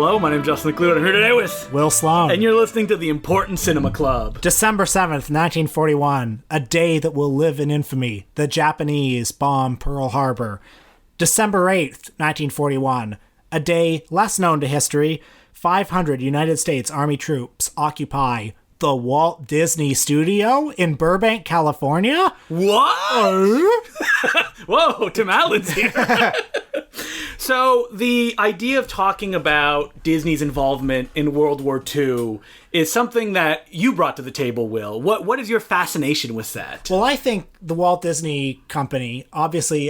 Hello, my name's Justin McLeod. I'm here today with Will Sloan. And you're listening to the Important Cinema Club. December 7th, 1941, a day that will live in infamy. The Japanese bomb Pearl Harbor. December 8th, 1941, a day less known to history. 500 United States Army troops occupy the Walt Disney Studio in Burbank, California. What? Whoa, Tim Allen's here. So the idea of talking about Disney's involvement in World War II is something that you brought to the table, Will. What is your fascination with that? Well, I think the Walt Disney Company, obviously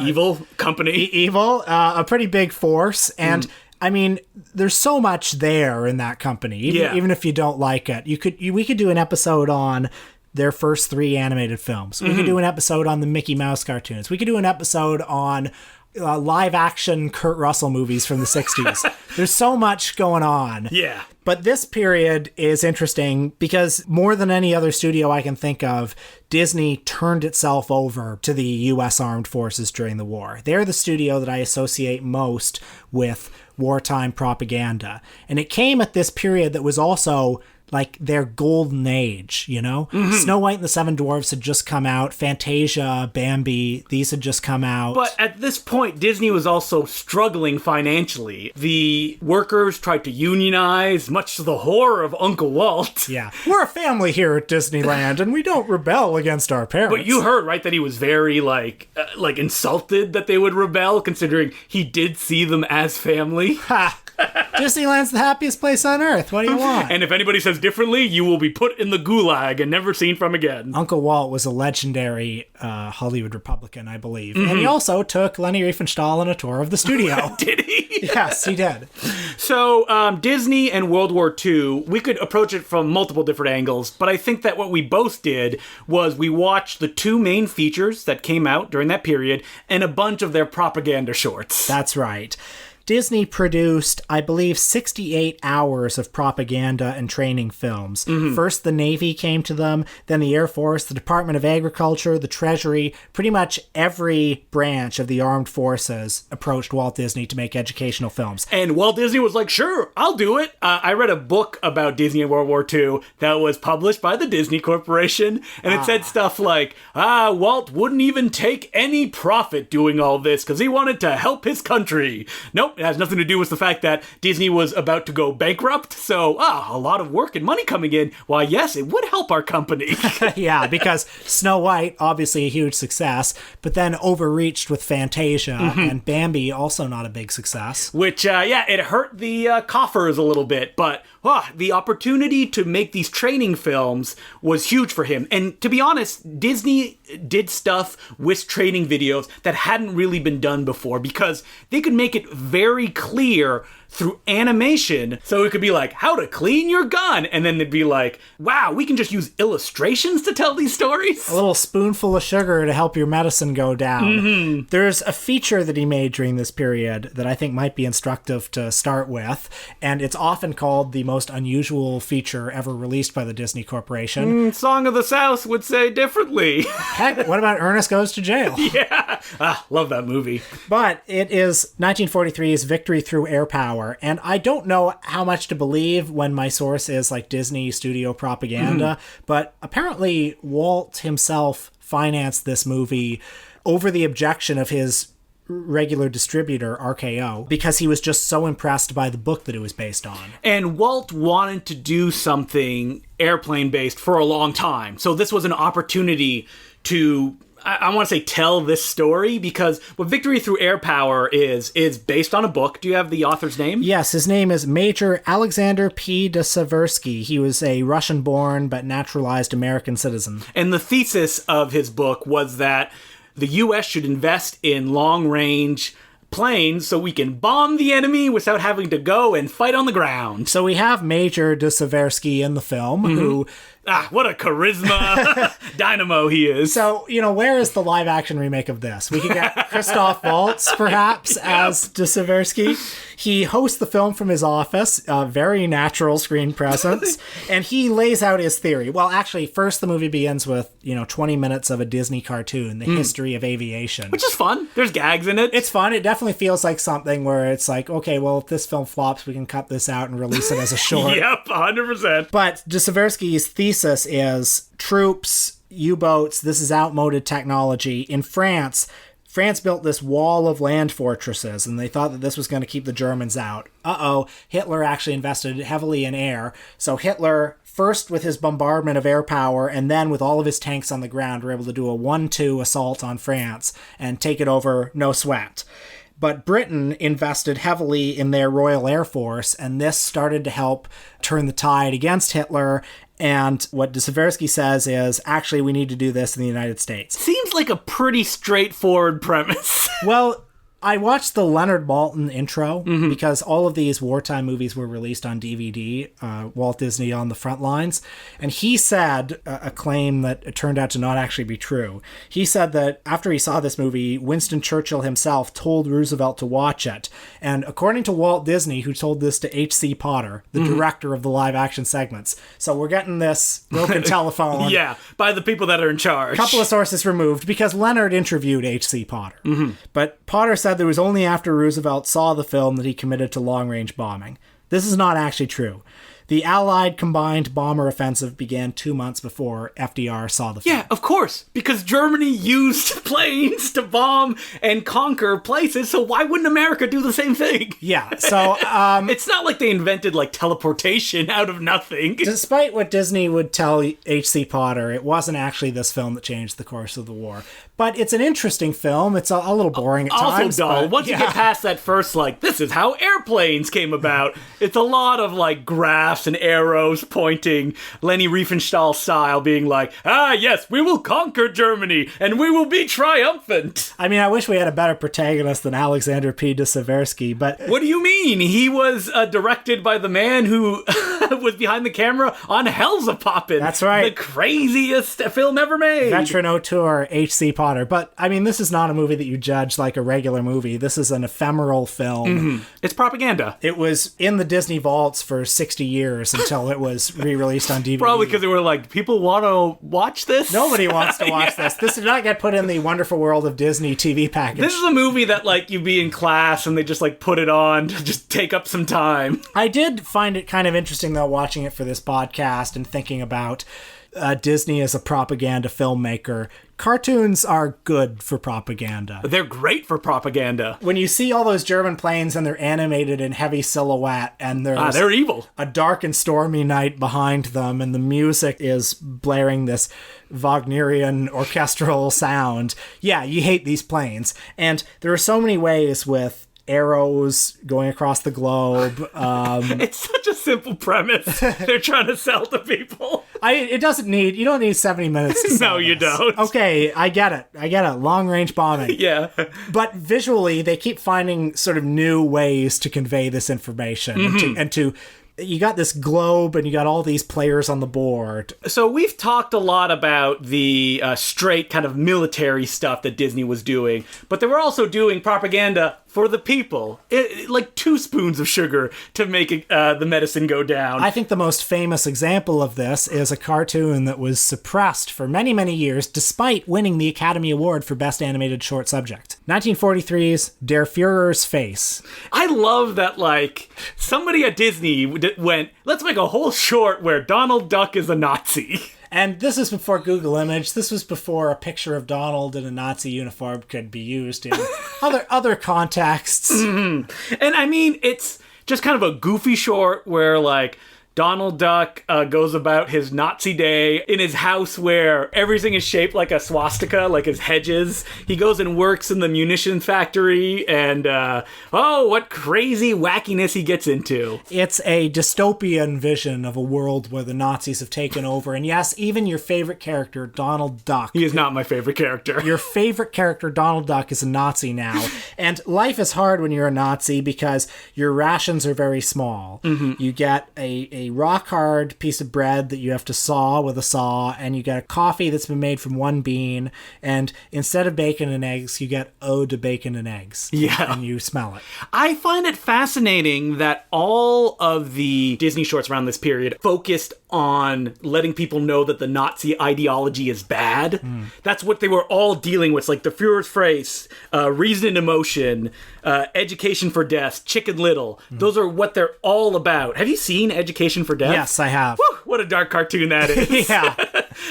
evil company, a pretty big force, and I mean, there's so much there in that company. Even if you don't like it, we could do an episode on their first 3 animated films. We could do an episode on the Mickey Mouse cartoons. We could do an episode on live action Kurt Russell movies from the 60s. There's so much going on. Yeah. But this period is interesting because more than any other studio I can think of, Disney turned itself over to the U.S. Armed Forces during the war. They're the studio that I associate most with wartime propaganda. And it came at this period that was also like their golden age, you know? Snow White and the Seven Dwarfs had just come out. Fantasia, Bambi, these had just come out. But at this point, Disney was also struggling financially. The workers tried to unionize, much to the horror of Uncle Walt. Yeah. We're a family here at Disneyland, and we don't rebel against our parents. But you heard, right, that he was very, like insulted that they would rebel, considering he did see them as family. Ha! Disneyland's the happiest place on earth. What do you want? And if anybody says differently, you will be put in the gulag and never seen from again. Uncle Walt was a legendary Hollywood Republican, I believe. And he also took Leni Riefenstahl on a tour of the studio. Did he? Yes, he did. So, Disney and World War II, we could approach it from multiple different angles, but I think that what we both did was we watched the 2 main features that came out during that period and a bunch of their propaganda shorts. That's right. Disney produced, I believe, 68 hours of propaganda and training films. First, the Navy came to them, then the Air Force, the Department of Agriculture, the Treasury. Pretty much every branch of the armed forces approached Walt Disney to make educational films. And Walt Disney was like, sure, I'll do it. I read a book about Disney and World War II that was published by the Disney Corporation, and it said stuff like, Walt wouldn't even take any profit doing all this because he wanted to help his country. Nope. It has nothing to do with the fact that Disney was about to go bankrupt, so a lot of work and money coming in. Why, yes, it would help our company. Yeah, because Snow White, obviously a huge success, but then overreached with Fantasia, and Bambi, also not a big success. Which, it hurt the coffers a little bit, but the opportunity to make these training films was huge for him. And to be honest, Disney did stuff with training videos that hadn't really been done before because they could make it very clear through animation. So it could be like, how to clean your gun. And then they'd be like, wow, we can just use illustrations to tell these stories. A little spoonful of sugar to help your medicine go down. There's a feature that he made during this period that I think might be instructive to start with. And it's often called the most unusual feature ever released by the Disney Corporation. Song of the South would say differently. Heck, what about Ernest Goes to Jail? Yeah. Love that movie. But it is 1943's Victory Through Air Power. And I don't know how much to believe when my source is like Disney studio propaganda, but apparently Walt himself financed this movie over the objection of his regular distributor, RKO, because he was just so impressed by the book that it was based on. And Walt wanted to do something airplane-based for a long time. So this was an opportunity to, I want to say, tell this story, because what Victory Through Air Power is based on a book. Do you have the author's name? Yes, his name is Major Alexander P. de Seversky. He was a Russian-born but naturalized American citizen. And the thesis of his book was that the U.S. should invest in long-range planes so we can bomb the enemy without having to go and fight on the ground. So we have Major de Seversky in the film, who What a charisma dynamo he is. So, where is the live action remake of this? We could get Christoph Waltz, perhaps, as Dostoevsky. He hosts the film from his office, very natural screen presence, and he lays out his theory. Well, actually, first the movie begins with, 20 minutes of a Disney cartoon, the history of aviation. Which is fun. There's gags in it. It's fun. It definitely feels like something where it's like, okay, well, if this film flops, we can cut this out and release it as a short. Yep, 100%. But Dostoevsky's thesis is troops, U-boats, this is outmoded technology. In France built this wall of land fortresses, and they thought that this was going to keep the Germans out. Hitler actually invested heavily in air. So Hitler, first with his bombardment of air power, and then with all of his tanks on the ground, were able to do a 1-2 assault on France and take it over no sweat. But Britain invested heavily in their Royal Air Force, and this started to help turn the tide against Hitler. And what Dostoevsky says is, actually, we need to do this in the United States. Seems like a pretty straightforward premise. Well, I watched the Leonard Maltin intro because all of these wartime movies were released on DVD, Walt Disney on the Front Lines. And he said a claim that turned out to not actually be true. He said that after he saw this movie, Winston Churchill himself told Roosevelt to watch it. And according to Walt Disney, who told this to H.C. Potter, the director of the live action segments. So we're getting this broken telephone. Yeah, by the people that are in charge. Couple of sources removed because Leonard interviewed H.C. Potter. But Potter said that it was only after Roosevelt saw the film that he committed to long-range bombing. This is not actually true. The Allied combined bomber offensive began 2 months before FDR saw the film. Yeah, of course, because Germany used planes to bomb and conquer places, so why wouldn't America do the same thing? Yeah, so... it's not like they invented, teleportation out of nothing. Despite what Disney would tell H.C. Potter, it wasn't actually this film that changed the course of the war. But it's an interesting film. It's a little boring at times. Also dull. But, Once you get past that first, this is how airplanes came about, it's a lot of, graphs and arrows pointing, Leni Riefenstahl style, being like, yes, we will conquer Germany, and we will be triumphant. I mean, I wish we had a better protagonist than Alexander P. Dostoevsky, but... What do you mean? He was directed by the man who was behind the camera on Hell's a Poppin'. That's right. The craziest film ever made. Veteran auteur H.C. Potter. But, I mean, this is not a movie that you judge like a regular movie. This is an ephemeral film. It's propaganda. It was in the Disney vaults for 60 years until it was re-released on DVD. Probably because they were like, people want to watch this? Nobody wants to watch this. This did not get put in the Wonderful World of Disney TV package. This is a movie that, you'd be in class and they just, put it on to just take up some time. I did find it kind of interesting, though, watching it for this podcast and thinking about Disney as a propaganda filmmaker. Cartoons are good for propaganda. They're great for propaganda. When you see all those German planes and they're animated in heavy silhouette and there's they're evil. A dark and stormy night behind them and the music is blaring this Wagnerian orchestral sound. Yeah, you hate these planes. And there are so many ways with arrows going across the globe. It's such a simple premise. They're trying to sell to people. You don't need 70 minutes to sell No, you this. don't. Okay, I get it. Long range bombing. Yeah. But visually, they keep finding sort of new ways to convey this information and to you got this globe and you got all these players on the board. So we've talked a lot about the straight kind of military stuff that Disney was doing, but they were also doing propaganda for the people. Like 2 spoons of sugar to make the medicine go down. I think the most famous example of this is a cartoon that was suppressed for many, many years despite winning the Academy Award for Best Animated Short Subject. 1943's Der Führer's Face. I love that, somebody at Disney went, let's make a whole short where Donald Duck is a Nazi. And this is before Google Image. This was before a picture of Donald in a Nazi uniform could be used in other contexts. Mm-hmm. And I mean, it's just kind of a goofy short where, Donald Duck goes about his Nazi day in his house where everything is shaped like a swastika, like his hedges. He goes and works in the munition factory and, what crazy wackiness he gets into. It's a dystopian vision of a world where the Nazis have taken over. And yes, even your favorite character, Donald Duck. He is not my favorite character. Your favorite character, Donald Duck, is a Nazi now. And life is hard when you're a Nazi because your rations are very small. Mm-hmm. You get a a rock hard piece of bread that you have to saw with a saw, and you get a coffee that's been made from one bean, and instead of bacon and eggs, you get ode to bacon and eggs. Yeah. And you smell it. I find it fascinating that all of the Disney shorts around this period focused on letting people know that the Nazi ideology is bad. That's what they were all dealing with, like the Führer's phrase, reason and emotion, education for death, Chicken Little. Those are what they're all about. Have you seen Education for Death? Yes, I have. Woo, what a dark cartoon that is. Yeah.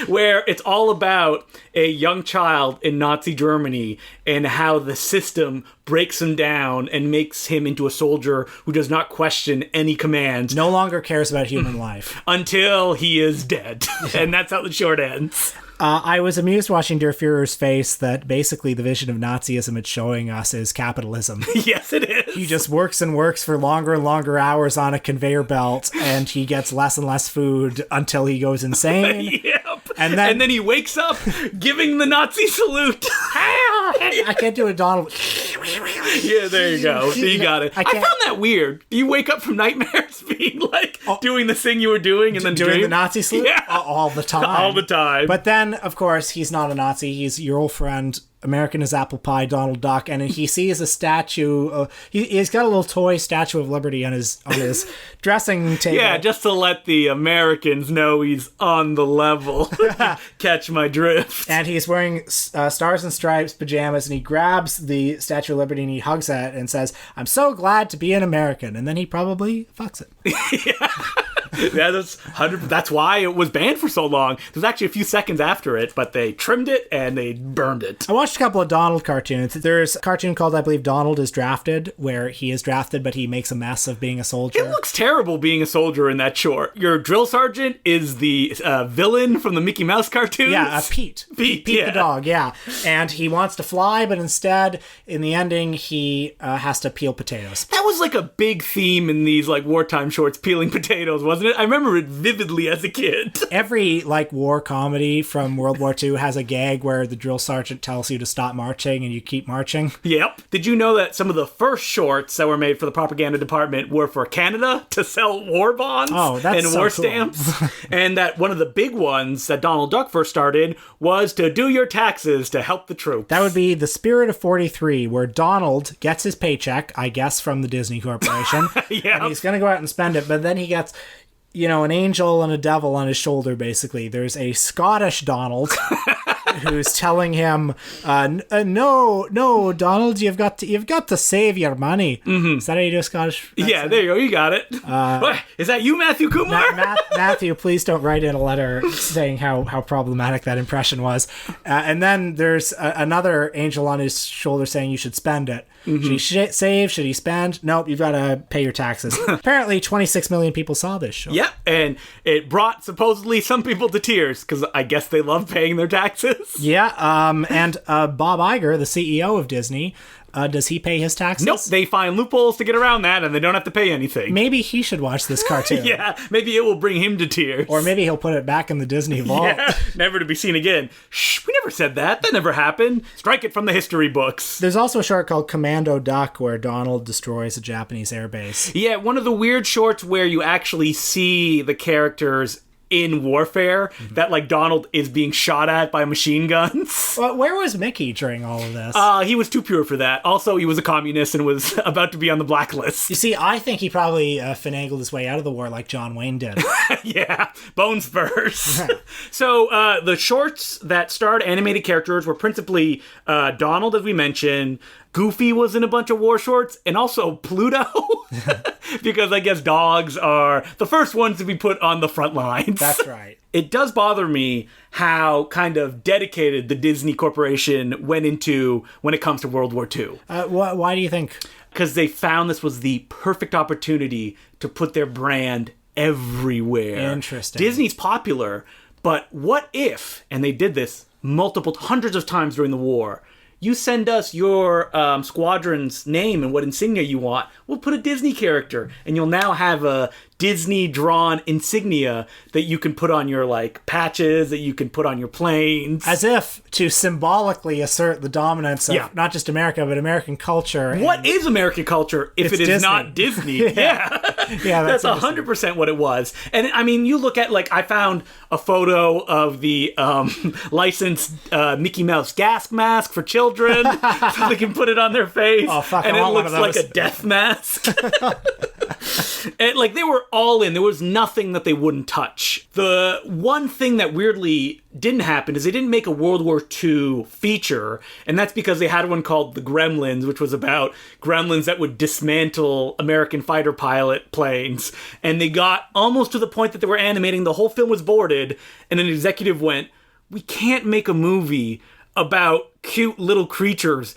Where it's all about a young child in Nazi Germany and how the system breaks him down and makes him into a soldier who does not question any commands. No longer cares about human life. Until he is dead. And that's how the short ends. I was amused watching Der Führer's face that basically the vision of Nazism it's showing us is capitalism. Yes, it is. He just works and works for longer and longer hours on a conveyor belt, and he gets less and less food until he goes insane. Yep. And then he wakes up giving the Nazi salute. I can't do a Donald. Yeah, there you go. You got it. I can't- found that weird. You wake up from nightmares being like doing this thing you were doing and then Doing dream? the Nazi salute? Yeah. All the time. All the time. But then, of course, he's not a Nazi. He's your old friend, American as apple pie, Donald Duck, and he sees a statue. He's got a little toy Statue of Liberty on his dressing table. Yeah, just to let the Americans know he's on the level. Catch my drift. And he's wearing Stars and Stripes pajamas, and he grabs the Statue of Liberty and he hugs it and says, "I'm so glad to be an American." And then he probably fucks it. Yeah, that's why it was banned for so long. There's actually a few seconds after it, but they trimmed it and they burned it. I watched a couple of Donald cartoons. There's a cartoon called, I believe, Donald is Drafted, where he is drafted, but he makes a mess of being a soldier. It looks terrible being a soldier in that short. Your drill sergeant is the villain from the Mickey Mouse cartoons. Yeah, Pete. Pete yeah. the dog, yeah. And he wants to fly, but instead, in the ending, he has to peel potatoes. That was like a big theme in these like wartime shorts, peeling potatoes, wasn't it? I remember it vividly as a kid. Every like war comedy from World War II has a gag where the drill sergeant tells you to stop marching and you keep marching. Yep. Did you know that some of the first shorts that were made for the propaganda department were for Canada to sell war bonds that's and so war cool. stamps? And that one of the big ones that Donald Duck first started was to do your taxes to help the troops. That would be The Spirit of 43, where Donald gets his paycheck, I guess, from the Disney Corporation. Yeah. And he's going to go out and spend it, but then he gets, an angel and a devil on his shoulder, basically. There's a Scottish Donald who's telling him, no, Donald, you've got to save your money. Mm-hmm. Is that how you do a Scottish accent? Yeah, there you go. You got it. What? Is that you, Matthew Kumar? Matthew, please don't write in a letter saying how problematic that impression was. And then there's another angel on his shoulder saying you should spend it. Mm-hmm. Should he save? Should he spend? Nope, you've got to pay your taxes. Apparently 26 million people saw this show. Yep, and it brought supposedly some people to tears because I guess they love paying their taxes. Yeah, and Bob Iger, the CEO of Disney, does he pay his taxes? Nope, they find loopholes to get around that and they don't have to pay anything. Maybe he should watch this cartoon. Yeah, maybe it will bring him to tears. Or maybe he'll put it back in the Disney vault. Yeah, never to be seen again. Shh, we never said that. That never happened. Strike it from the history books. There's also a short called Commando Duck where Donald destroys a Japanese airbase. Yeah, one of the weird shorts where you actually see the characters in warfare, that like Donald is being shot at by machine guns. Well, where was Mickey during all of this? He was too pure for that. Also, he was a communist and was about to be on the blacklist. You see, I think he probably finagled his way out of the war like John Wayne did. Yeah, bones first. So the shorts that starred animated characters were principally Donald, as we mentioned. Goofy was in a bunch of war shorts, and also Pluto, because I guess dogs are the first ones to be put on the front lines. That's right. It does bother me how kind of dedicated the Disney Corporation went into when it comes to World War II. Why do you think? Because they found this was the perfect opportunity to put their brand everywhere. Interesting. Disney's popular, but what if, and they did this hundreds of times during the war, you send us your squadron's name and what insignia you want, we'll put a Disney character, and you'll now have a Disney drawn insignia that you can put on your like patches, that you can put on your planes. As if to symbolically assert the dominance of not just America, but American culture. What is American culture if it is Disney. not Disney? Yeah, that's 100% what it was. And I mean, you look at, like, I found a photo of the licensed Mickey Mouse gas mask for children so they can put it on their face. Oh, fuck, and I it want one looks of like those. a death mask. And, like, they were all in. There was nothing that they wouldn't touch. The one thing that weirdly didn't happen is they didn't make a World War II feature, and that's because they had one called The Gremlins, which was about gremlins that would dismantle American fighter pilot planes. And they got almost to the point that they were animating. The whole film was boarded, and an executive went, "We can't make a movie about cute little creatures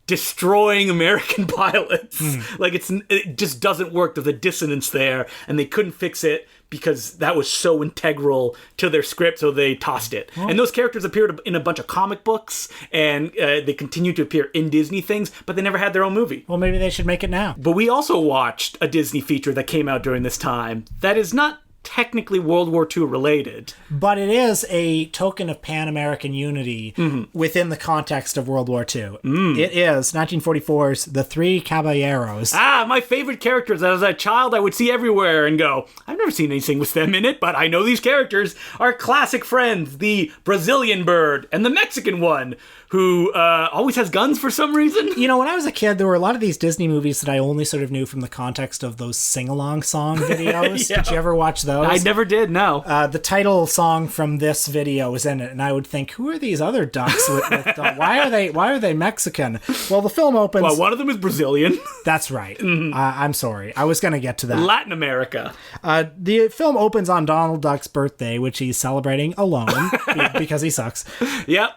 destroying American pilots." Like, it just doesn't work. There's a dissonance there, and they couldn't fix it because that was so integral to their script, so they tossed it. And those characters appeared in a bunch of comic books, and they continued to appear in Disney things, but they never had their own movie. Well, maybe they should make it now. But we also watched a Disney feature that came out during this time that is not technically World War II related. But it is a token of Pan-American unity within the context of World War II. It is 1944's The Three Caballeros. Ah, my favorite characters. As a child, I would see everywhere and go, I've never seen anything with them in it, but I know these characters are classic friends. The Brazilian bird and the Mexican one, who always has guns for some reason. You know, when I was a kid, there were a lot of these Disney movies that I only sort of knew from the context of those sing-along song videos. Yeah. Did you ever watch those? I never did, no. The title song from this video was in it, and I would think, who are these other ducks? Why are they Mexican? Well, the film opens... Well, one of them is Brazilian. That's right. I'm sorry. I was going to get to that. Latin America. The film opens on Donald Duck's birthday, which he's celebrating alone because he sucks. Yep.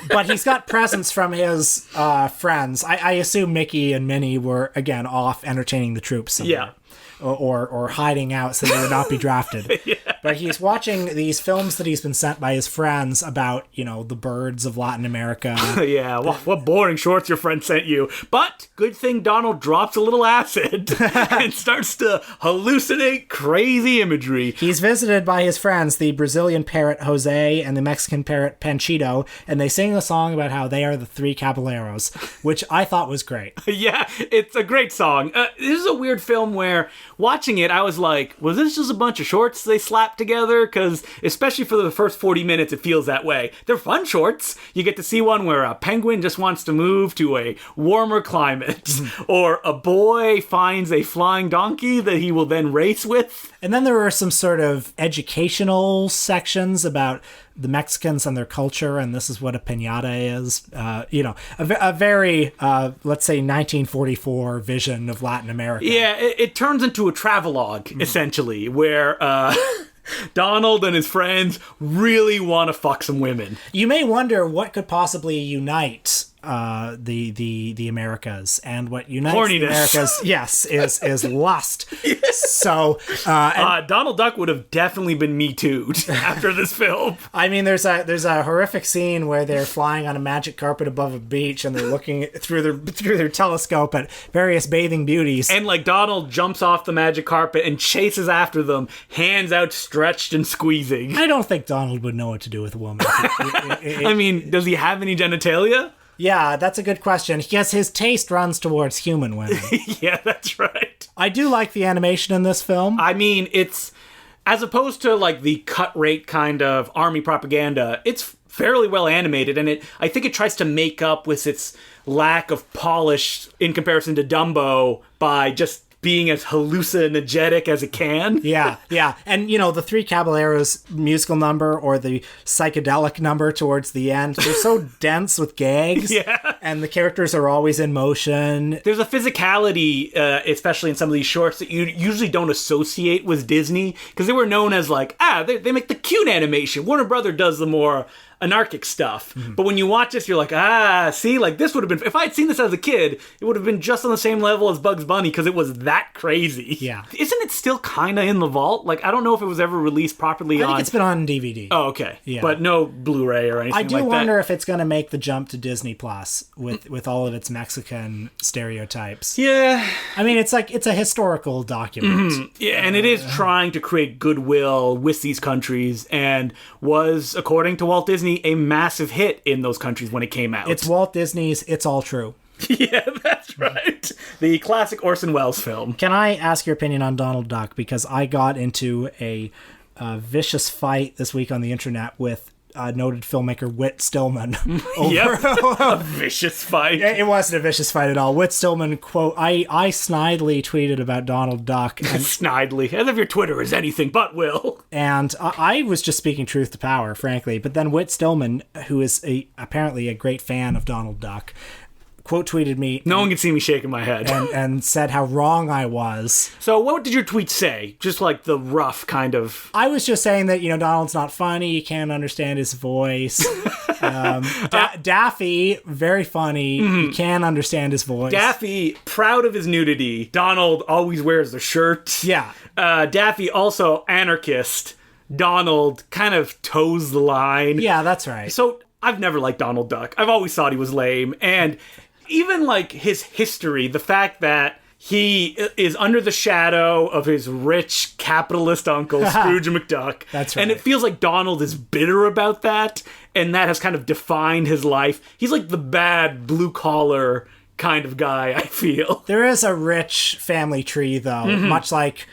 But he's got presents from his friends. I assume Mickey and Minnie were, again, off entertaining the troops somewhere. Yeah. Or hiding out so they would not be drafted. Yeah. But he's watching these films that he's been sent by his friends about, you know, the birds of Latin America. Yeah, what boring shorts your friend sent you. But good thing Donald drops a little acid and starts to hallucinate crazy imagery. He's visited by his friends, the Brazilian parrot Jose and the Mexican parrot Panchito, and they sing a song about how they are the Three Caballeros, which I thought was great. Yeah, it's a great song. This is a weird film where, watching it, I was like, was this just a bunch of shorts they slapped together? Because especially for the first 40 minutes, it feels that way. They're fun shorts. You get to see one where a penguin just wants to move to a warmer climate, or a boy finds a flying donkey that he will then race with. And then there were some sort of educational sections about the Mexicans and their culture, and this is what a piñata is. You know, a very, let's say, 1944 vision of Latin America. Yeah, it turns into a travelogue, essentially, where Donald and his friends really want to fuck some women. You may wonder what could possibly unite the Americas, and what unites Horniness. the Americas, yes, is lust. So, Donald Duck would have definitely been Me Too'd after this film. I mean, there's a horrific scene where they're flying on a magic carpet above a beach, and they're looking through their telescope at various bathing beauties. And like Donald jumps off the magic carpet and chases after them, hands outstretched and squeezing. I don't think Donald would know what to do with a woman. I mean, does he have any genitalia? Yeah, that's a good question. Yes, his taste runs towards human women. Yeah, that's right. I do like the animation in this film. I mean, it's, as opposed to like the cut rate kind of army propaganda, it's fairly well animated, and I think it tries to make up with its lack of polish in comparison to Dumbo by just being as hallucinogenic as it can. Yeah. And, you know, the Three Caballeros musical number, or the psychedelic number towards the end, they're so dense with gags. Yeah. And the characters are always in motion. There's a physicality, especially in some of these shorts, that you usually don't associate with Disney, because they were known as like, they make the cute animation. Warner Brother does the more anarchic stuff. But when you watch this, you're like, see, like this would have been, if I had seen this as a kid, it would have been just on the same level as Bugs Bunny because it was that crazy. Yeah. Isn't it still kind of in the vault? Like, I don't know if it was ever released properly I think it's been on DVD. Oh, okay. Yeah. But no Blu-ray or anything like that. I do wonder if it's going to make the jump to Disney Plus with all of its Mexican stereotypes. Yeah. I mean, it's a historical document. Yeah, and it is trying to create goodwill with these countries and was, according to Walt Disney, a massive hit in those countries when it came out. It's Walt Disney's It's All True. Yeah, that's right. The classic Orson Welles film. Can I ask your opinion on Donald Duck? Because I got into a vicious fight this week on the internet with noted filmmaker Whit Stillman. Yep, a vicious fight. It wasn't a vicious fight at all. Whit Stillman, quote, I snidely tweeted about Donald Duck. And, snidely, as if your Twitter is anything but Will. And I was just speaking truth to power, frankly. But then Whit Stillman, who is apparently a great fan of Donald Duck, quote tweeted me. No one can see me shaking my head. And said how wrong I was. So what did your tweet say? Just like the rough kind of... I was just saying that, Donald's not funny. You can't understand his voice. Daffy, very funny. You can't understand his voice. Daffy, proud of his nudity. Donald always wears the shirt. Yeah. Daffy, also anarchist. Donald kind of toes the line. Yeah, that's right. So I've never liked Donald Duck. I've always thought he was lame. And even like his history, the fact that he is under the shadow of his rich capitalist uncle, Scrooge McDuck. That's right. And it feels like Donald is bitter about that. And that has kind of defined his life. He's like the bad blue collar kind of guy, I feel. There is a rich family tree, though, much like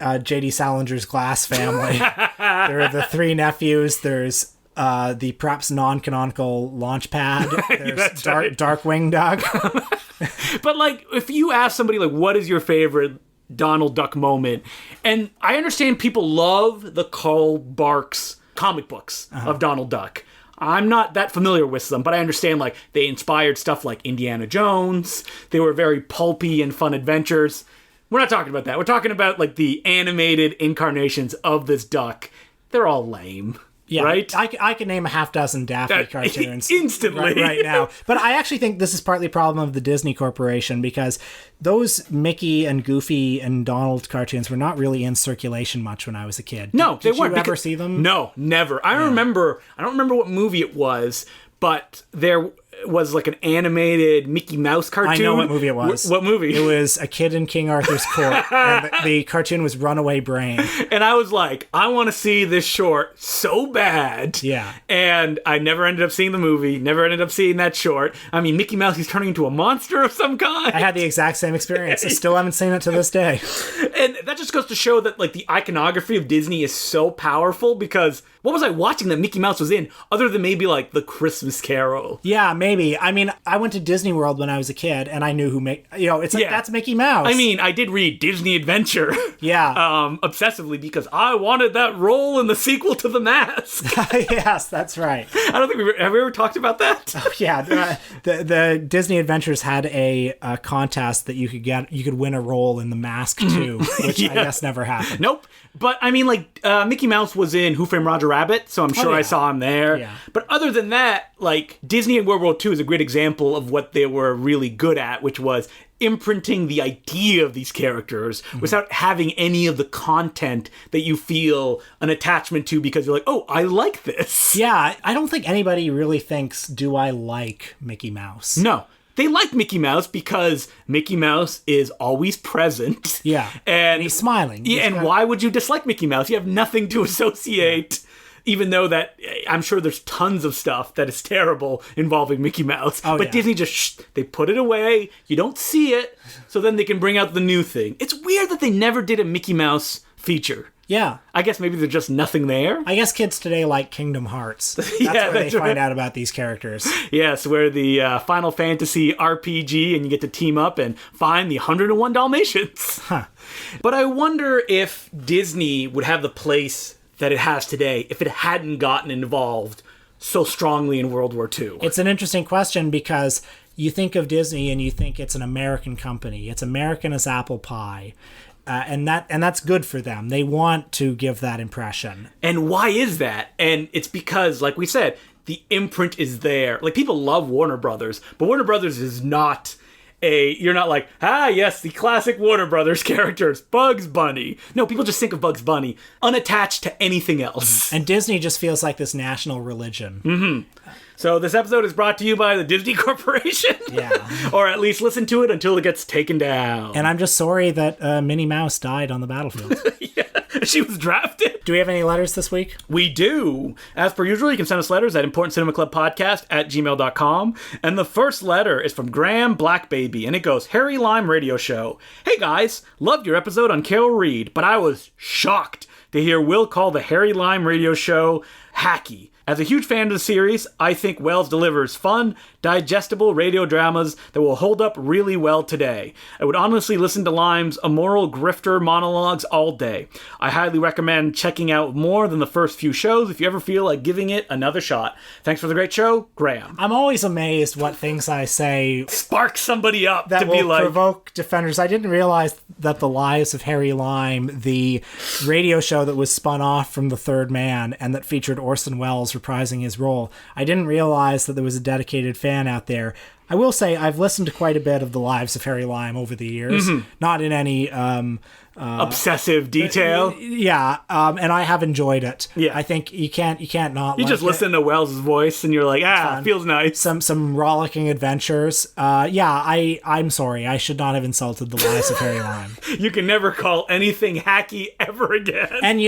J.D. Salinger's Glass family. There are the three nephews. There's the perhaps non-canonical Launchpad. There's Darkwing Duck. But like, if you ask somebody like, what is your favorite Donald Duck moment? And I understand people love the Carl Barks comic books of Donald Duck. I'm not that familiar with them, but I understand like they inspired stuff like Indiana Jones. They were very pulpy and fun adventures. We're not talking about that. We're talking about like the animated incarnations of this duck. They're all lame. Yeah, right? I can name a half dozen Daffy cartoons instantly right now. But I actually think this is partly a problem of the Disney Corporation because those Mickey and Goofy and Donald cartoons were not really in circulation much when I was a kid. No, they weren't. Did you ever see them? No, never. I don't remember what movie it was, but there was like an animated Mickey Mouse cartoon. I know what movie it was. What movie? It was A Kid in King Arthur's Court, and the cartoon was Runaway Brain. And I was like, I want to see this short so bad. Yeah. And I never ended up seeing the movie, never ended up seeing that short. I mean, Mickey Mouse, he's turning into a monster of some kind. I had the exact same experience. I still haven't seen it to this day. And that just goes to show that like the iconography of Disney is so powerful because what was I watching that Mickey Mouse was in other than maybe like the Christmas Carol? Yeah, maybe. I mean, I went to Disney World when I was a kid and I knew who it's like, that's Mickey Mouse. I mean, I did read Disney Adventure. Yeah. Obsessively because I wanted that role in the sequel to The Mask. Yes, that's right. I don't think have we ever talked about that? Oh, yeah. The Disney Adventures had a contest that you could win a role in The Mask too, which I guess never happened. Nope. But I mean, like Mickey Mouse was in Who Framed Roger Rabbit, so I'm sure I saw him there. Yeah. But other than that, like Disney in World War II is a great example of what they were really good at, which was imprinting the idea of these characters without having any of the content that you feel an attachment to because you're like, oh, I like this. Yeah, I don't think anybody really thinks, do I like Mickey Mouse? No. They like Mickey Mouse because Mickey Mouse is always present. Yeah. And he's smiling. Yeah, why would you dislike Mickey Mouse? You have nothing to associate, even though that I'm sure there's tons of stuff that is terrible involving Mickey Mouse. But Disney just, they put it away. You don't see it. So then they can bring out the new thing. It's weird that they never did a Mickey Mouse feature. Yeah. I guess maybe there's just nothing there. I guess kids today like Kingdom Hearts. That's where they find out about these characters. Yes, where the Final Fantasy RPG and you get to team up and find the 101 Dalmatians. Huh. But I wonder if Disney would have the place that it has today if it hadn't gotten involved so strongly in World War II. It's an interesting question because you think of Disney and you think it's an American company. It's American as apple pie. And that's good for them. They want to give that impression. And why is that? And it's because, like we said, the imprint is there. Like, people love Warner Brothers, but Warner Brothers is not you're not like, yes, the classic Warner Brothers characters, Bugs Bunny. No, people just think of Bugs Bunny, unattached to anything else. And Disney just feels like this national religion. Mm-hmm. So this episode is brought to you by the Disney Corporation. Yeah. Or at least listen to it until it gets taken down. And I'm just sorry that Minnie Mouse died on the battlefield. Yeah, she was drafted. Do we have any letters this week? We do. As per usual, you can send us letters at importantcinemaclubpodcast@gmail.com. And the first letter is from Graham Blackbaby, and it goes, Harry Lime Radio Show. Hey guys, loved your episode on Carol Reed, but I was shocked to hear Will call the Harry Lime Radio Show hacky. As a huge fan of the series, I think Wells delivers fun, digestible radio dramas that will hold up really well today. I would honestly listen to Lime's immoral grifter monologues all day. I highly recommend checking out more than the first few shows if you ever feel like giving it another shot. Thanks for the great show, Graham. I'm always amazed what things I say spark somebody up that to will be like, provoke defenders. I didn't realize that The Lives of Harry Lime, the radio show that was spun off from The Third Man and that featured Orson Welles reprising his role, I didn't realize that there was a dedicated fan out there. I will say I've listened to quite a bit of The Lives of Harry Lime over the years, not in any obsessive detail. Yeah, and I have enjoyed it. Yeah. I think you can't not. You like just listen to Wells' voice and you're like, it feels nice. Some rollicking adventures. I'm sorry. I should not have insulted The Lives of Harry Lime. You can never call anything hacky ever again. And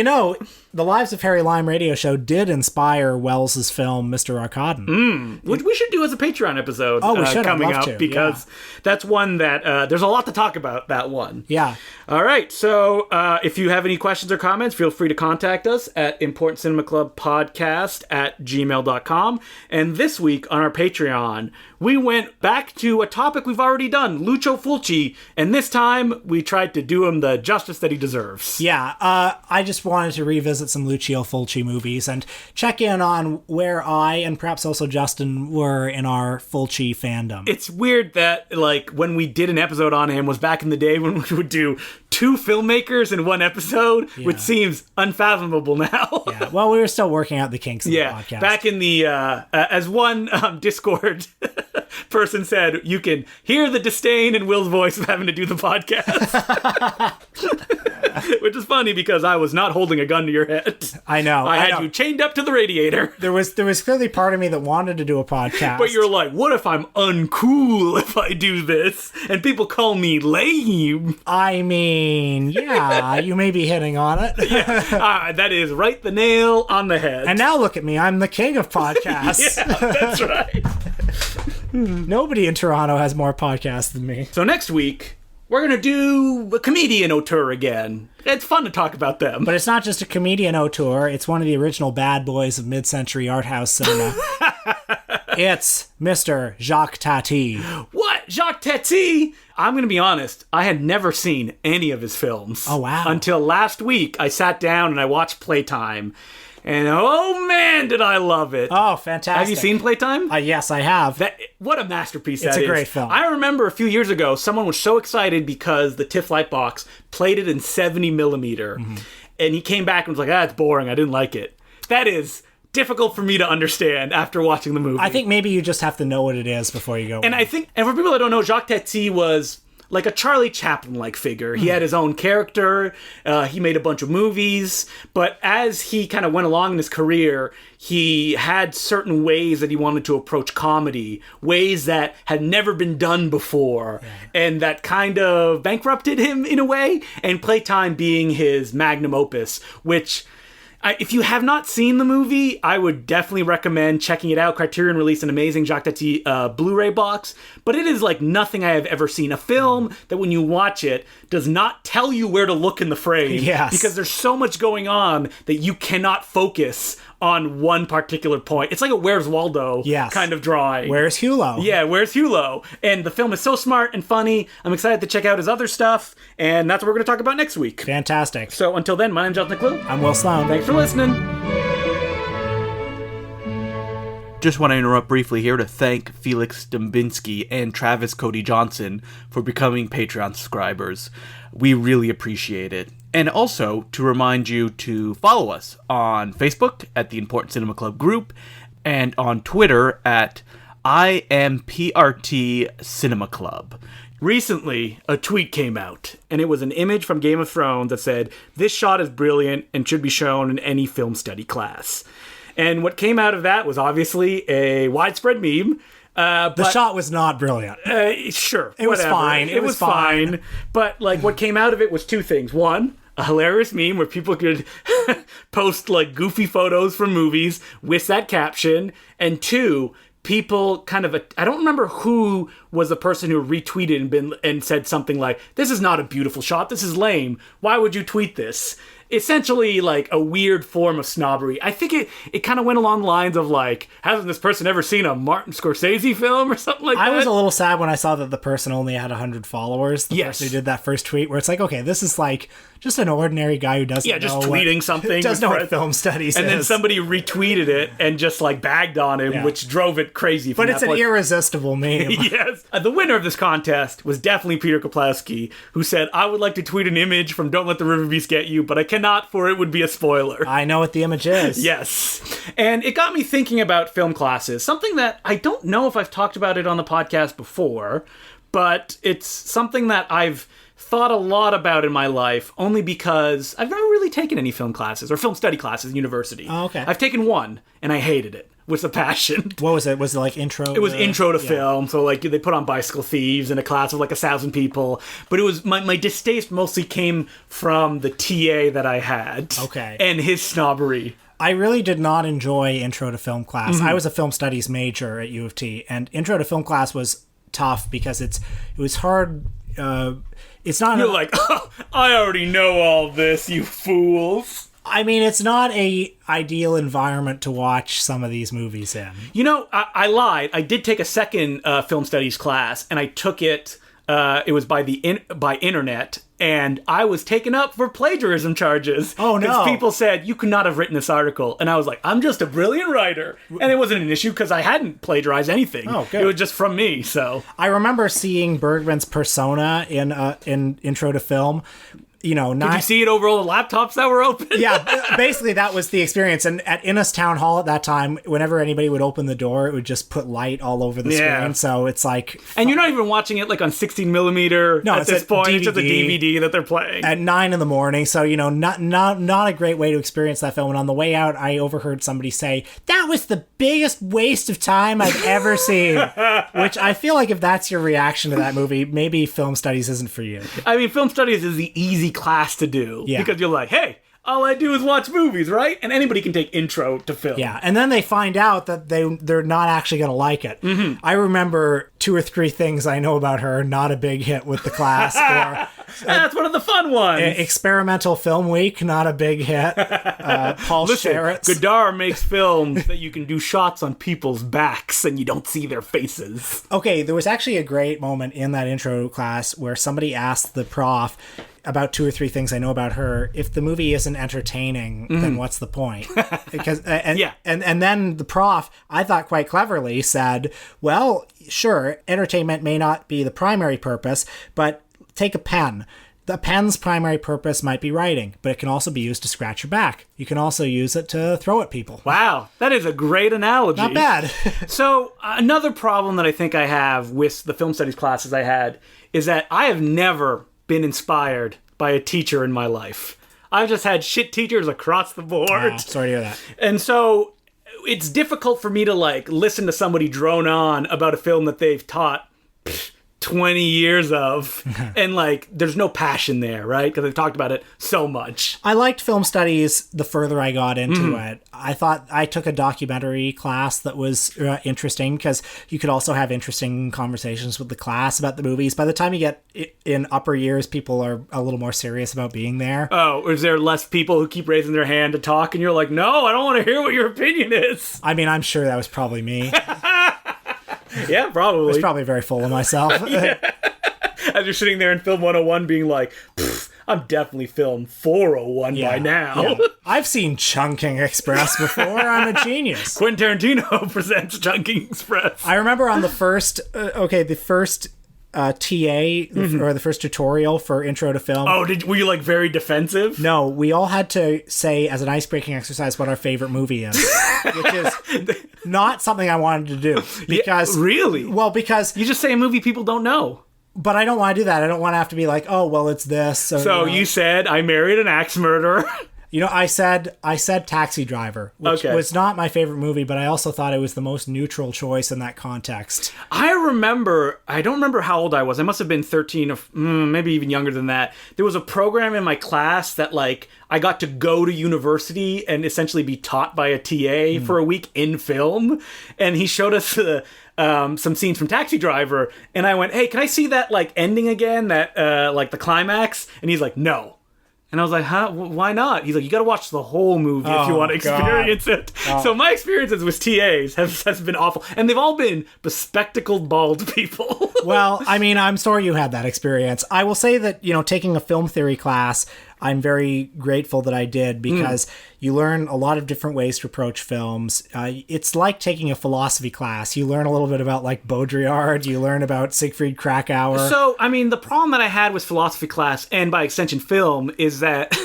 The Lives of Harry Lime radio show did inspire Wells' film Mr. Arkadin. Which we should do as a Patreon episode coming up, because that's one that there's a lot to talk about, that one. Yeah. All right. So if you have any questions or comments, feel free to contact us at importantcinemaclubpodcast@gmail.com. And this week on our Patreon, we went back to a topic we've already done, Lucio Fulci, and this time we tried to do him the justice that he deserves. Yeah, I just wanted to revisit some Lucio Fulci movies and check in on where I and perhaps also Justin were in our Fulci fandom. It's weird that, like, when we did an episode on him was back in the day when we would do 2 filmmakers in one episode, which seems unfathomable now. Yeah, well, we were still working out the kinks of the podcast. Back in the, as one Discord person said, you can hear the disdain in Will's voice of having to do the podcast. Which is funny because I was not holding a gun to your head. I know. I had you chained up to the radiator. There was clearly part of me that wanted to do a podcast. But you're like, what if I'm uncool if I do this? And people call me lame. I mean, yeah, you may be hitting on it. That is right the nail on the head. And now look at me. I'm the king of podcasts. Yeah, that's right. Nobody in Toronto has more podcasts than me. So next week, we're going to do a comedian auteur again. It's fun to talk about them. But it's not just a comedian auteur. It's one of the original bad boys of mid-century art house cinema. It's Mr. Jacques Tati. What? Jacques Tati? I'm going to be honest. I had never seen any of his films. Oh, wow. Until last week, I sat down and I watched Playtime. And oh man, did I love it. Oh, fantastic. Have you seen Playtime? Yes, I have. What a masterpiece that is. It's a great film. I remember a few years ago, someone was so excited because the TIFF Lightbox played it in 70 millimeter. Mm-hmm. And he came back and was like, it's boring. I didn't like it. That is difficult for me to understand after watching the movie. I think maybe you just have to know what it is before you go. And I think, and for people that don't know, Jacques Tati was like a Charlie Chaplin-like figure. He had his own character. He made a bunch of movies. But as he kind of went along in his career, he had certain ways that he wanted to approach comedy, ways that had never been done before, and that kind of bankrupted him in a way. And Playtime being his magnum opus, which, if you have not seen the movie, I would definitely recommend checking it out. Criterion released an amazing Jacques Tati Blu-ray box, but it is like nothing I have ever seen. A film that when you watch it does not tell you where to look in the frame, because there's so much going on that you cannot focus on one particular point. It's like a Where's Waldo kind of drawing. Where's Hulo? Yeah, Where's Hulo? And the film is so smart and funny. I'm excited to check out his other stuff, and that's what we're going to talk about next week. Fantastic. So until then, my name's Jonathan McClue. I'm Will Sloan. Thanks for listening. Just want to interrupt briefly here to thank Felix Dombinski and Travis Cody Johnson for becoming Patreon subscribers. We really appreciate it. And also to remind you to follow us on Facebook at the Important Cinema Club group, and on Twitter at IMPRT Recently, a tweet came out, and it was an image from Game of Thrones that said, "This shot is brilliant and should be shown in any film study class." And what came out of that was obviously a widespread meme. The shot was not brilliant. Sure. It was fine. It was fine. But, like, what came out of it was two things. One, a hilarious meme where people could post, like, goofy photos from movies with that caption. And two, people kind of, I don't remember who was the person who retweeted and said something like, "This is not a beautiful shot. This is lame. Why would you tweet this?" Essentially, like, a weird form of snobbery. I think it kind of went along the lines of, like, hasn't this person ever seen a Martin Scorsese film or something like that? I was a little sad when I saw that the person only had 100 followers. The person who did that first tweet, where it's like, okay, this is like just an ordinary guy who doesn't know tweeting something. Doesn't know what film studies and is. then somebody retweeted it and just, like, bagged on him, which drove it crazy. But it's an irresistible meme. Yes. The winner of this contest was definitely Peter Kaplowski, who said, "I would like to tweet an image from Don't Let the River Beast Get You, but I cannot, for it would be a spoiler." I know what the image is. Yes. And it got me thinking about film classes, something that I don't know if I've talked about it on the podcast before, but it's something that I've thought a lot about in my life, only because I've never really taken any film classes or film study classes in university. Oh, okay. I've taken one, and I hated it with a passion. What was it? Was it like intro? It was intro to film. So, like, they put on Bicycle Thieves in a class of like 1,000 people. But it was my distaste mostly came from the TA that I had. Okay. And his snobbery. I really did not enjoy intro to film class. Mm-hmm. I was a film studies major at U of T, and intro to film class was tough because it was hard. It's not. You're like, oh, I already know all this, you fools. I mean, it's not a ideal environment to watch some of these movies in. You know, I lied. I did take a second film studies class, and I took it. It was by internet, and I was taken up for plagiarism charges. Oh, no. Because people said, "You could not have written this article." And I was like, "I'm just a brilliant writer." And it wasn't an issue because I hadn't plagiarized anything. Oh, good. It was just from me, so. I remember seeing Bergman's Persona in Intro to Film. You know, did you see it over all the laptops that were open? Yeah, basically that was the experience. And at Innes Town Hall at that time, whenever anybody would open the door, it would just put light all over the screen. So it's like, and you're not even watching it like on 16 millimeter. No, at this point, it's just a DVD that they're playing at 9 a.m. So, you know, not a great way to experience that film. And on the way out, I overheard somebody say, "That was the biggest waste of time I've ever seen." Which I feel like if that's your reaction to that movie, maybe film studies isn't for you. I mean, film studies is the easy class to do because you're like, hey, all I do is watch movies, right? And anybody can take intro to film. Yeah, and then they find out that they're not actually going to like it. Mm-hmm. I remember 2 or 3 things I know about her, not a big hit with the class. Or that's one of the fun ones. Experimental Film Week, not a big hit. Paul Scherritz. Godard makes films that you can do shots on people's backs and you don't see their faces. Okay, there was actually a great moment in that intro class where somebody asked the prof about 2 or 3 things I know about her. If the movie isn't entertaining, then what's the point? Because and then the prof, I thought quite cleverly, said, "Well, sure, entertainment may not be the primary purpose, but take a pen. The pen's primary purpose might be writing, but it can also be used to scratch your back. You can also use it to throw at people." Wow, that is a great analogy. Not bad. So another problem that I think I have with the film studies classes I had is that I have never been inspired by a teacher in my life. I've just had shit teachers across the board. Sorry to hear that. And so it's difficult for me to like listen to somebody drone on about a film that they've taught 20 years of and like there's no passion there, right? Because they've talked about it so much. I liked film studies the further I got into it. I thought I took a documentary class that was interesting because you could also have interesting conversations with the class about the movies. By the time you get in upper years, people are a little more serious about being there. Oh, is there less people who keep raising their hand to talk and you're like, "No, I don't want to hear what your opinion is"? I mean, I'm sure that was probably me. Yeah, probably. I was probably very full of myself. As you're sitting there in Film 101 being like, I'm definitely Film 401 by now. Yeah. I've seen Chunking Express before. I'm a genius. Quentin Tarantino presents Chunking Express. I remember on the first TA or the first tutorial for Intro to Film. Oh, were you like very defensive? No, we all had to say as an icebreaking exercise what our favorite movie is, which is not something I wanted to do because really, well, because you just say a movie people don't know. But I don't want to do that. I don't want to have to be like, oh, well, it's this. So you said I married an axe murderer. I said Taxi Driver, which was not my favorite movie, but I also thought it was the most neutral choice in that context. I don't remember how old I was. I must have been 13 or maybe even younger than that. There was a program in my class that like I got to go to university and essentially be taught by a TA for a week in film. And he showed us some scenes from Taxi Driver. And I went, hey, can I see that like ending again? That like the climax? And he's like, no. And I was like, huh? Why not? He's like, you got to watch the whole movie if you want to experience it. Oh. So my experiences with TAs has been awful. And they've all been bespectacled, bald people. Well, I mean, I'm sorry you had that experience. I will say that, taking a film theory class, I'm very grateful that I did because you learn a lot of different ways to approach films. It's like taking a philosophy class. You learn a little bid about like Baudrillard. You learn about Siegfried Kracauer. So, I mean, the problem that I had with philosophy class and by extension film is that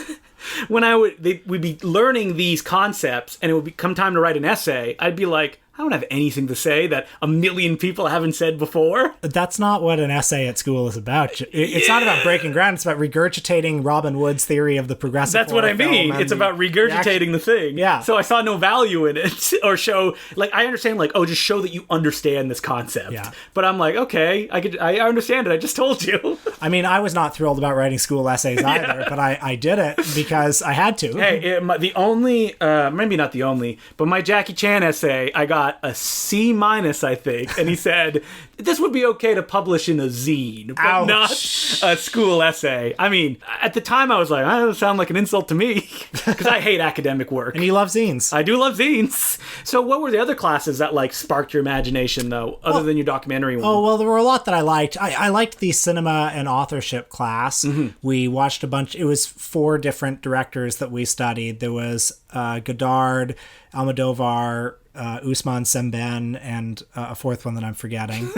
when we'd be learning these concepts and it would come time to write an essay, I'd be like, I don't have anything to say that a million people haven't said before. That's not what an essay at school is about. It's not about breaking ground. It's about regurgitating Robin Wood's theory of the progressive. That's what I mean. It's about regurgitating the thing. Yeah. So I saw no value in it or show, like, I understand, like, just show that you understand this concept. Yeah. But I'm like, okay, I understand it. I just told you. I mean, I was not thrilled about writing school essays either, but I did it because I had to. Hey, the only, maybe not the only, but my Jackie Chan essay, I got a C-, I think, and he said this would be okay to publish in a zine, but Ouch. Not a school essay. I mean, at the time I was like, that doesn't sound like an insult to me, because I hate academic work. And you love zines. I do love zines. So what were the other classes that like sparked your imagination though, other than your documentary one? Oh, well, there were a lot that I liked. I liked the cinema and authorship class. We watched a bunch. It was 4 different directors that we studied. There was Godard, Almodovar, Usman Semben, and a 4th one that I'm forgetting,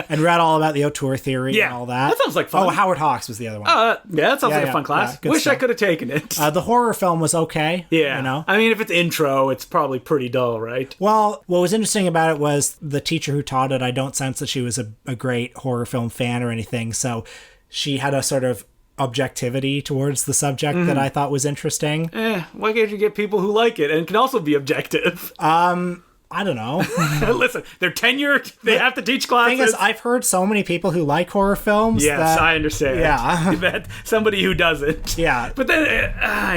and read all about the auteur theory and all that. That sounds like fun. Oh, Howard Hawks was the other one. Yeah, that sounds like a fun class. Wish stuff. I could have taken it. The horror film was okay. Yeah. I mean, if it's intro, it's probably pretty dull, right? Well, what was interesting about it was the teacher who taught it, I don't sense that she was a great horror film fan or anything, so she had a sort of objectivity towards the subject that I thought was interesting. Why can't you get people who like it and can also be objective? I don't know. Listen, they're tenured. They have to teach classes. The thing is, I've heard so many people who like horror films. Yes, I understand. Yeah. That somebody who doesn't. Yeah. But then,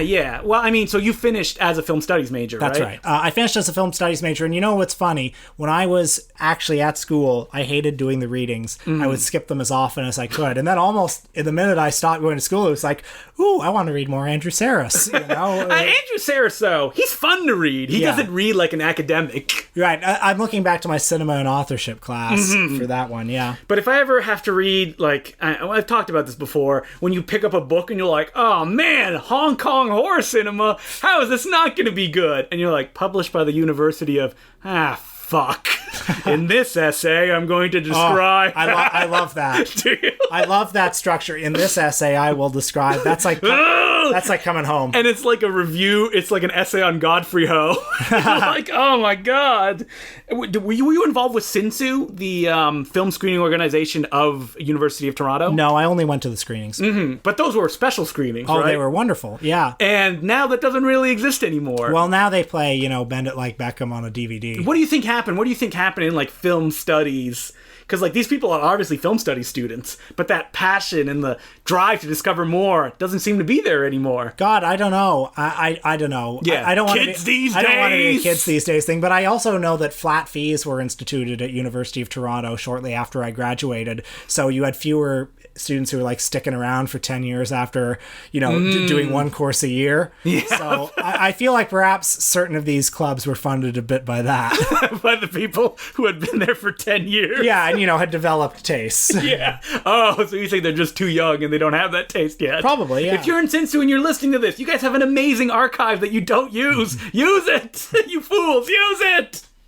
yeah. Well, I mean, so you finished as a film studies major, That's right? I finished as a film studies major, and you know what's funny? When I was actually at school, I hated doing the readings. I would skip them as often as I could. And then almost in the minute I stopped going to school, it was like, ooh, I want to read more Andrew Sarris. You know? Andrew Sarris, though, he's fun to read. He doesn't read like an academic. Right. I'm looking back to my cinema and authorship class for that one, yeah. But if I ever have to read, like, I've talked about this before, when you pick up a book and you're like, oh man, Hong Kong horror cinema, how is this not going to be good? And you're like, published by the University of, fuck. In this essay, I'm going to describe... I love that. Do you? I love that structure. In this essay, I will describe... That's like coming home. And it's like a review. It's like an essay on Godfrey Ho. Like, oh my God. Were you involved with SINSU, the film screening organization of University of Toronto? No, I only went to the screenings. But those were special screenings, right? Oh, they were wonderful, yeah. And now that doesn't really exist anymore. Well, now they play, Bend It Like Beckham on a DVD. What do you think happened? What do you think happened in, like, film studies? Because, like, these people are obviously film studies students, but that passion and the drive to discover more doesn't seem to be there anymore. God, I don't know. I don't know. Yeah, I don't want kids these days. I don't want to be a kids these days thing, but I also know that flat fees were instituted at University of Toronto shortly after I graduated, so you had fewer students who were like sticking around for 10 years after, doing one course a year. Yeah. So I feel like perhaps certain of these clubs were funded a bit by that. By the people who had been there for 10 years. Yeah, and had developed tastes. Yeah. Oh, so you say they're just too young and they don't have that taste yet. Probably, yeah. If you're in Sinsu and you're listening to this, you guys have an amazing archive that you don't use. Use it! You fools, use it!